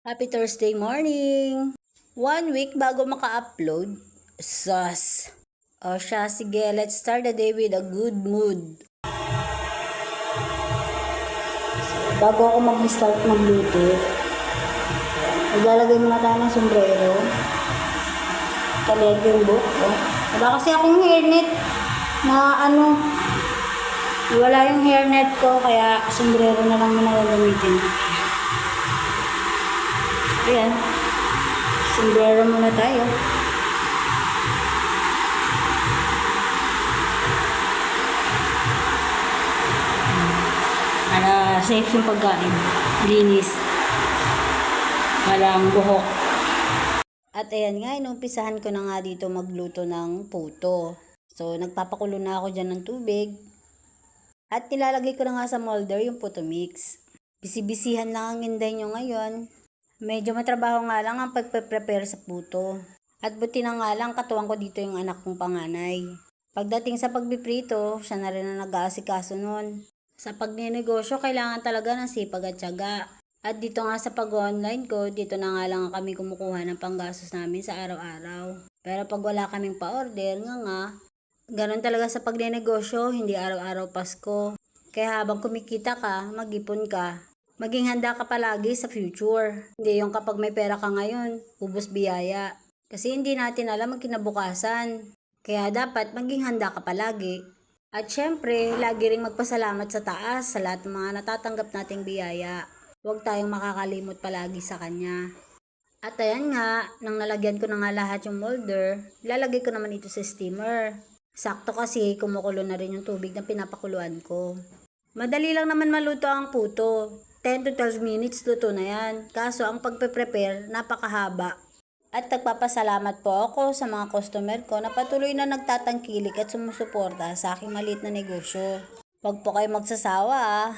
Happy Thursday morning! 1 week bago maka-upload, sus! O siya, sige, let's start the day with a good mood. Bago ako mag-start magluto, maglalagay muna tayo ng sombrero. Taled yung book. Wala kasi akong hairnet na wala yung hairnet ko, kaya sombrero na lang muna gagamitin. Ayan. Sombrero muna tayo. Para safe yung pagkain. Linis. Walang buhok. At ayan nga, inumpisahan ko na nga dito magluto ng puto. So, nagpapakulo na ako dyan ng tubig. At nilalagay ko na nga sa molder yung puto mix. Bisibisihan lang ang inday nyo ngayon. Medyo matrabaho nga lang ang pagpe-prepare sa puto. At buti na nga lang katuwang ko dito yung anak kong panganay. Pagdating sa pagpiprito, siya na rin ang nag-aasikaso nun. Sa pagninegosyo, kailangan talaga ng sipag at tiyaga. At dito nga sa pag-online ko, dito na nga lang kami kumukuha ng panggastos namin sa araw-araw. Pero pag wala kaming pa-order, ganun talaga sa pagninegosyo, hindi araw-araw Pasko. Kaya habang kumikita ka, mag-ipon ka. Maging handa ka palagi sa future. Hindi yung kapag may pera ka ngayon, ubos biyaya. Kasi hindi natin alam ang kinabukasan. Kaya dapat maging handa ka palagi. At syempre, lagi ring magpasalamat sa taas sa lahat ng mga natatanggap nating biyaya. Huwag tayong makakalimot palagi sa kanya. At ayan nga, nang nalagyan ko na nga lahat yung molder, ilalagay ko naman ito sa steamer. Sakto kasi kumukulo na rin yung tubig na pinapakuluan ko. Madali lang naman maluto ang puto. 10 to 12 minutes luto na yan. Kaso ang pagpe-prepare, napakahaba. At nagpapasalamat po ako sa mga customer ko na patuloy na nagtatangkilik at sumusuporta sa aking maliit na negosyo. Huwag po kayo magsasawa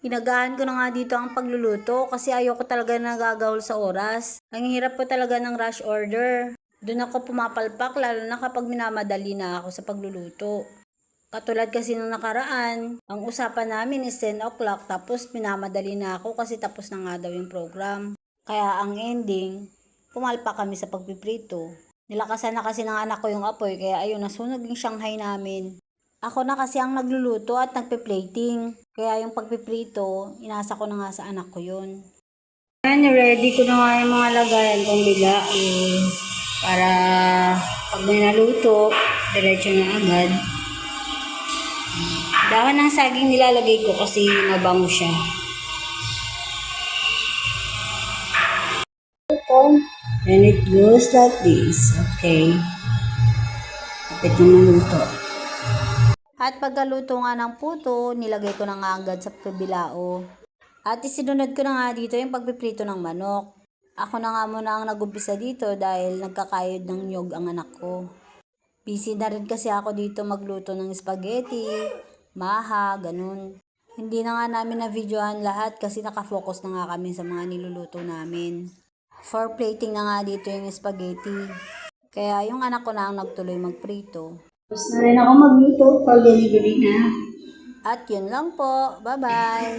Inagaan ko na nga dito ang pagluluto kasi ayoko talaga nagagahol sa oras. Ang hirap po talaga ng rush order. Doon ako pumapalpak lalo na kapag minamadali na ako sa pagluluto. Katulad kasi nung nakaraan, ang usapan namin is 10 o'clock tapos minamadali na ako kasi tapos na nga daw yung program. Kaya ang ending, pumalpak kami sa pagpiprito. Nilakasan na kasi ng anak ko yung apoy kaya ayun, nasunog yung Shanghai namin. Ako na kasi ang nagluluto at nagpe-plating. Kaya yung pagpiprito, inasa ko na nga sa anak ko yun. Ayan, ready ko na nga yung mga lagayan kong bigain. Para pag may naluto, diretso na agad. Dahon ng saging nilalagay ko kasi mabango siya. And it goes like this. Okay. Kapit na maluto. At pagkaluto nga ng puto, nilagay ko na nga agad sa pabilao. At isinunod ko na nga dito yung pagpiprito ng manok. Ako na nga muna ang nagumpisa dito dahil nagkakayod ng niyog ang anak ko. Busy na rin kasi ako dito magluto ng spaghetti, maha, ganun. Hindi na nga namin na-videohan lahat kasi nakafocus na nga kami sa mga niluluto namin. For plating na nga dito yung spaghetti. Kaya yung anak ko na ang nagtuloy magprito. Tapos na rin ako magluto for delivery na. At yun lang po. Bye-bye!